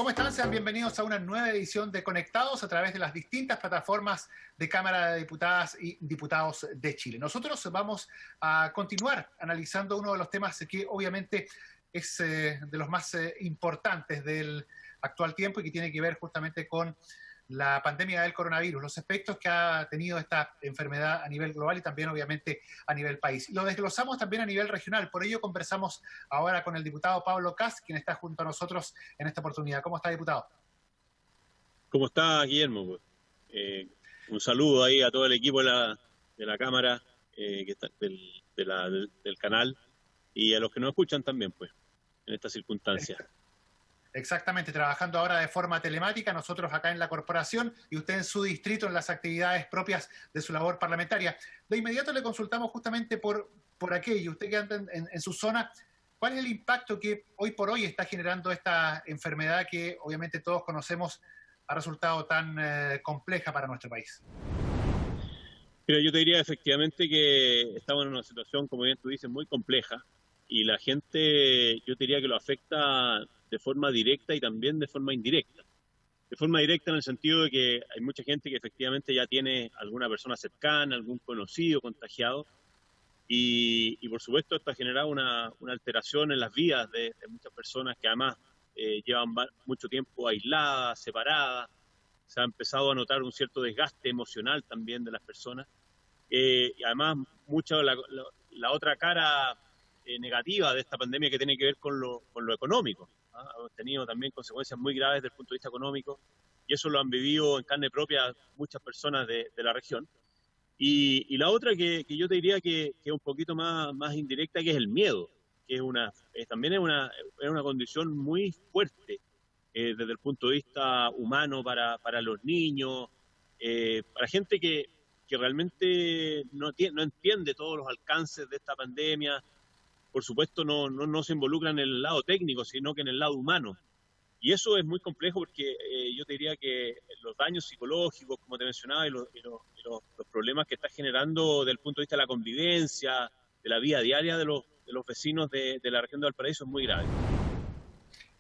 ¿Cómo están? Sean bienvenidos a una nueva edición de Conectados a través de las distintas plataformas de Cámara de Diputadas y Diputados de Chile. Nosotros vamos a continuar analizando uno de los temas que obviamente es de los más importantes del actual tiempo y que tiene que ver justamente con la pandemia del coronavirus, los efectos que ha tenido esta enfermedad a nivel global y también obviamente a nivel país. Lo desglosamos también a nivel regional, por ello conversamos ahora con el diputado Pablo Kast, quien está junto a nosotros en esta oportunidad. ¿Cómo está, diputado? ¿Cómo está, Guillermo? Un saludo ahí a todo el equipo de la Cámara, que está, del canal, y a los que nos escuchan también, pues, en estas circunstancias. Exactamente, trabajando ahora de forma telemática, nosotros acá en la corporación y usted en su distrito en las actividades propias de su labor parlamentaria. De inmediato le consultamos justamente por aquello, usted que anda en su zona, ¿cuál es el impacto que hoy por hoy está generando esta enfermedad que obviamente todos conocemos ha resultado tan compleja para nuestro país? Mira, yo te diría efectivamente que estamos en una situación, como bien tú dices, muy compleja y la gente, yo te diría que lo afecta de forma directa y también de forma indirecta. De forma directa en el sentido de que hay mucha gente que efectivamente ya tiene alguna persona cercana, algún conocido contagiado y por supuesto esto ha generado una alteración en las vidas de muchas personas que además llevan mucho tiempo aisladas, separadas. Se ha empezado a notar un cierto desgaste emocional también de las personas. Y además, mucho la otra cara negativa de esta pandemia que tiene que ver con lo económico. Hemos tenido también consecuencias muy graves desde el punto de vista económico y eso lo han vivido en carne propia muchas personas de la región. Y la otra que yo te diría que es un poquito más indirecta, que es el miedo, que también es una condición muy fuerte desde el punto de vista humano para los niños, para gente que realmente no entiende todos los alcances de esta pandemia. Por supuesto no se involucra en el lado técnico, sino que en el lado humano. Y eso es muy complejo porque yo te diría que los daños psicológicos, como te mencionaba, y los problemas que está generando desde el punto de vista de la convivencia, de la vida diaria de los vecinos de la región de Valparaíso es muy grave.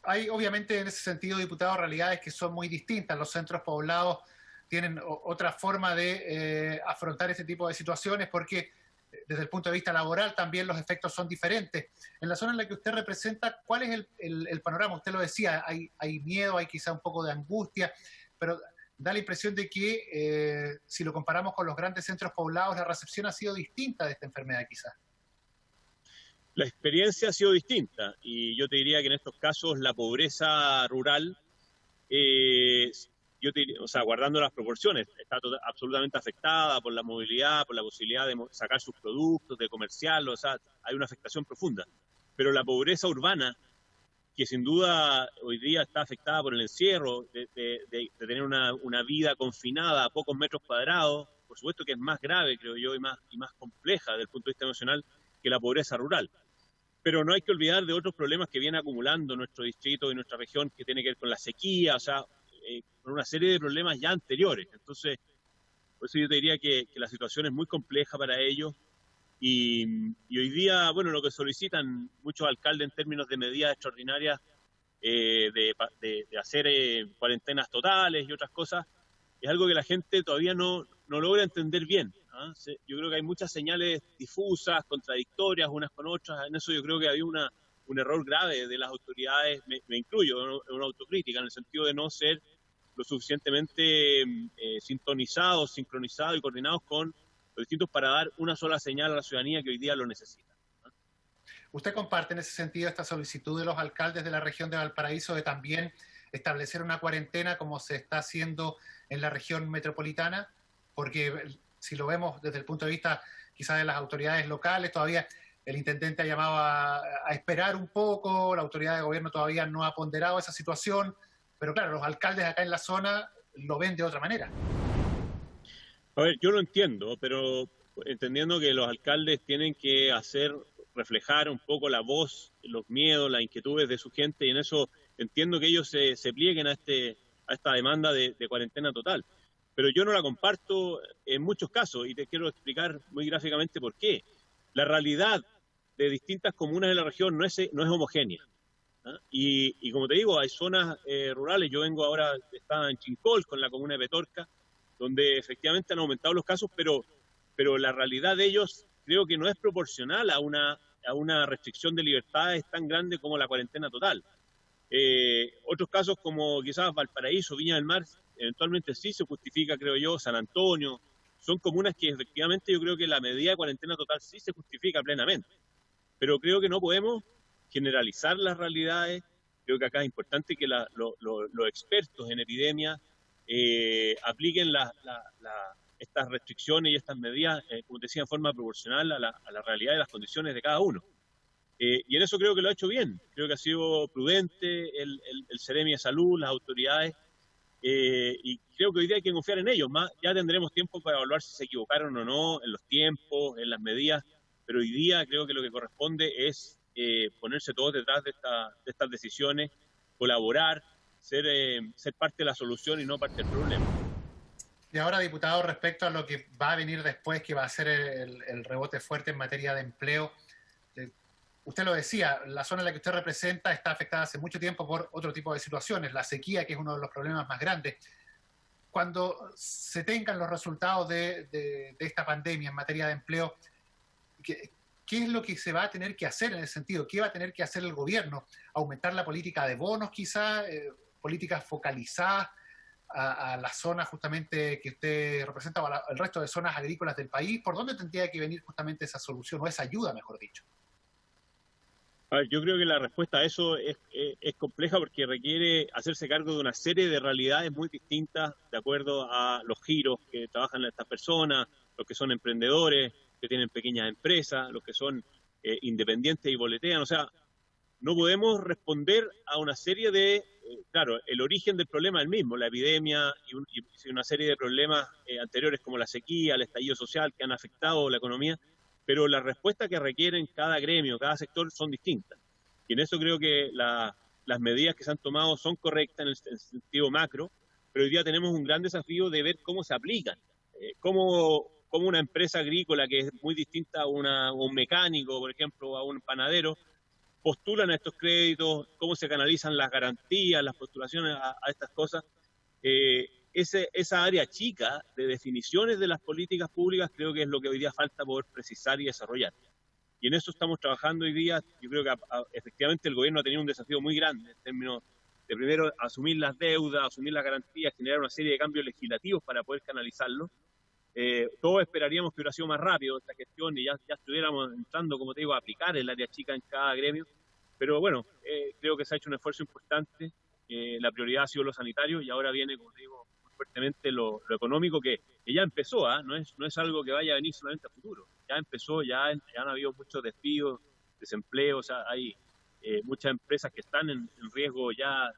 Hay obviamente en ese sentido, diputado, realidades que son muy distintas. Los centros poblados tienen otra forma de afrontar este tipo de situaciones porque desde el punto de vista laboral también los efectos son diferentes. En la zona en la que usted representa, ¿cuál es el panorama? Usted lo decía, hay miedo, hay quizá un poco de angustia, pero da la impresión de que si lo comparamos con los grandes centros poblados, la recepción ha sido distinta de esta enfermedad quizás. La experiencia ha sido distinta y yo te diría que en estos casos la pobreza rural, guardando las proporciones, está absolutamente afectada por la movilidad, por la posibilidad de sacar sus productos, de comerciarlos, o sea, hay una afectación profunda. Pero la pobreza urbana, que sin duda hoy día está afectada por el encierro, de tener una vida confinada a pocos metros cuadrados, por supuesto que es más grave, creo yo, y más compleja desde el punto de vista emocional que la pobreza rural. Pero no hay que olvidar de otros problemas que viene acumulando nuestro distrito y nuestra región, que tiene que ver con la sequía, o sea, con una serie de problemas ya anteriores. Entonces, por eso yo te diría que la situación es muy compleja para ellos y hoy día, bueno, lo que solicitan muchos alcaldes en términos de medidas extraordinarias, de hacer cuarentenas totales y otras cosas, es algo que la gente todavía no logra entender bien. Yo creo que hay muchas señales difusas, contradictorias unas con otras. En eso yo creo que había un error grave de las autoridades, me incluyo, en una autocrítica, en el sentido de no ser lo suficientemente sintonizados, sincronizados y coordinados con los distintos para dar una sola señal a la ciudadanía que hoy día lo necesita. ¿Usted comparte en ese sentido esta solicitud de los alcaldes de la región de Valparaíso de también establecer una cuarentena como se está haciendo en la región metropolitana? Porque si lo vemos desde el punto de vista quizás de las autoridades locales, todavía el intendente ha llamado a esperar un poco, la autoridad de gobierno todavía no ha ponderado esa situación, pero claro, los alcaldes acá en la zona lo ven de otra manera. A ver, yo lo entiendo, pero entendiendo que los alcaldes tienen que reflejar un poco la voz, los miedos, las inquietudes de su gente, y en eso entiendo que ellos se plieguen a esta demanda de cuarentena total. Pero yo no la comparto en muchos casos y te quiero explicar muy gráficamente por qué. La realidad de distintas comunas de la región no es homogénea. ¿ah? Y como te digo, hay zonas rurales. Yo vengo ahora, estaba en Chincol con la comuna de Petorca, donde efectivamente han aumentado los casos, pero la realidad de ellos creo que no es proporcional a una restricción de libertades tan grande como la cuarentena total. Otros casos como quizás Valparaíso, Viña del Mar, eventualmente sí se justifica, creo yo, San Antonio, son comunas que efectivamente yo creo que la medida de cuarentena total sí se justifica plenamente, pero creo que no podemos generalizar las realidades. Creo que acá es importante que los expertos en epidemia apliquen estas restricciones y estas medidas, como te decía, en forma proporcional a la realidad y las condiciones de cada uno. Y en eso creo que lo ha hecho bien, creo que ha sido prudente el Seremi de Salud, las autoridades, y creo que hoy día hay que confiar en ellos. Ya tendremos tiempo para evaluar si se equivocaron o no en los tiempos, en las medidas, pero hoy día creo que lo que corresponde es ponerse todos detrás de estas decisiones, colaborar, ser parte de la solución y no parte del problema. Y ahora, diputado, respecto a lo que va a venir después, que va a ser el rebote fuerte en materia de empleo, usted lo decía, la zona en la que usted representa está afectada hace mucho tiempo por otro tipo de situaciones, la sequía, que es uno de los problemas más grandes. Cuando se tengan los resultados de esta pandemia en materia de empleo, ¿qué es lo que se va a tener que hacer en ese sentido? ¿Qué va a tener que hacer el gobierno? ¿Aumentar la política de bonos quizás? ¿Políticas focalizadas a la zona justamente que usted representa o al resto de zonas agrícolas del país? ¿Por dónde tendría que venir justamente esa solución o esa ayuda, mejor dicho? A ver, yo creo que la respuesta a eso es compleja porque requiere hacerse cargo de una serie de realidades muy distintas de acuerdo a los giros que trabajan estas personas, los que son emprendedores, que tienen pequeñas empresas, los que son independientes y boletean. O sea, no podemos responder a una serie de, claro, el origen del problema es el mismo, la epidemia y una serie de problemas anteriores como la sequía, el estallido social que han afectado la economía, pero las respuestas que requieren cada gremio, cada sector son distintas. Y en eso creo que las medidas que se han tomado son correctas en el sentido macro, pero hoy día tenemos un gran desafío de ver cómo se aplican, cómo una empresa agrícola que es muy distinta a un mecánico, por ejemplo, a un panadero, postulan a estos créditos, cómo se canalizan las garantías, las postulaciones a estas cosas. Esa área chica de definiciones de las políticas públicas creo que es lo que hoy día falta poder precisar y desarrollar. Y en eso estamos trabajando hoy día. Yo creo que efectivamente el gobierno ha tenido un desafío muy grande en términos de, primero, asumir las deudas, asumir las garantías, generar una serie de cambios legislativos para poder canalizarlo. Todos esperaríamos que hubiera sido más rápido esta gestión y ya estuviéramos entrando, como te digo, a aplicar el área chica en cada gremio. Pero bueno, creo que se ha hecho un esfuerzo importante. La prioridad ha sido lo sanitario y ahora viene, como te digo, fuertemente lo económico que ya empezó, no es algo que vaya a venir solamente a futuro. Ya empezó, ya han habido muchos despidos, desempleo, o sea, hay muchas empresas que están en riesgo ya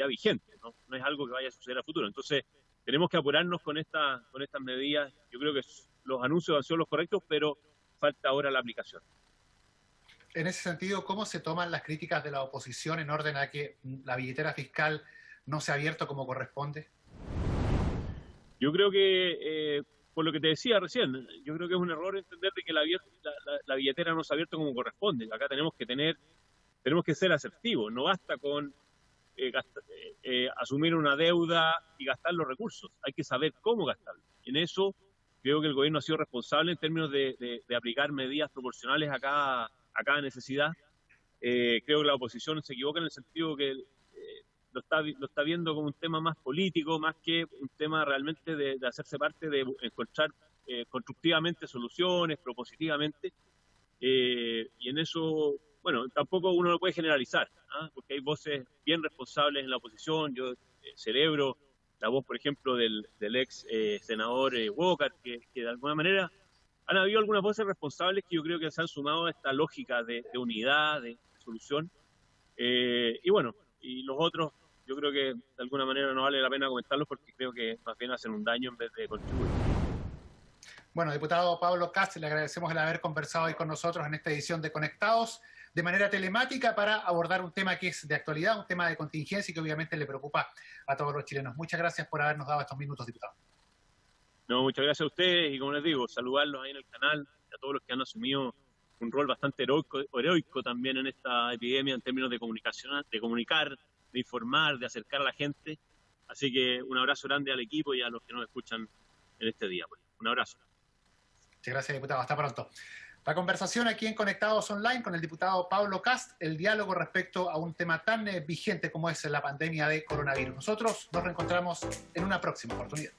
vigente, ¿no? No es algo que vaya a suceder a futuro. Entonces, tenemos que apurarnos con estas medidas. Yo creo que los anuncios han sido los correctos, pero falta ahora la aplicación. En ese sentido, ¿cómo se toman las críticas de la oposición en orden a que la billetera fiscal no se ha abierto como corresponde? Yo creo que, por lo que te decía recién, yo creo que es un error entender de que la billetera no se ha abierto como corresponde. Acá tenemos que ser asertivos. No basta con asumir una deuda y gastar los recursos. Hay que saber cómo gastarlos. Y en eso creo que el gobierno ha sido responsable en términos de aplicar medidas proporcionales a cada necesidad. Creo que la oposición se equivoca en el sentido que lo está viendo como un tema más político, más que un tema realmente de hacerse parte, de encontrar constructivamente soluciones, propositivamente, y en eso, bueno, tampoco uno lo puede generalizar, porque hay voces bien responsables en la oposición. Yo celebro la voz, por ejemplo, del ex senador Walker, que de alguna manera han habido algunas voces responsables que yo creo que se han sumado a esta lógica de unidad, de solución, y bueno, y los otros yo creo que de alguna manera no vale la pena comentarlos porque creo que más bien hacen un daño en vez de contribuir. Bueno, diputado Pablo Kast, le agradecemos el haber conversado hoy con nosotros en esta edición de Conectados de manera telemática para abordar un tema que es de actualidad, un tema de contingencia y que obviamente le preocupa a todos los chilenos. Muchas gracias por habernos dado estos minutos, diputado. No, muchas gracias a ustedes y como les digo, saludarlos ahí en el canal y a todos los que han asumido un rol bastante heroico también en esta epidemia en términos de comunicación, de comunicar, de informar, de acercar a la gente. Así que un abrazo grande al equipo y a los que nos escuchan en este día. Un abrazo. Muchas gracias, diputado. Hasta pronto. La conversación aquí en Conectados Online con el diputado Pablo Kast, el diálogo respecto a un tema tan vigente como es la pandemia de coronavirus. Nosotros nos reencontramos en una próxima oportunidad.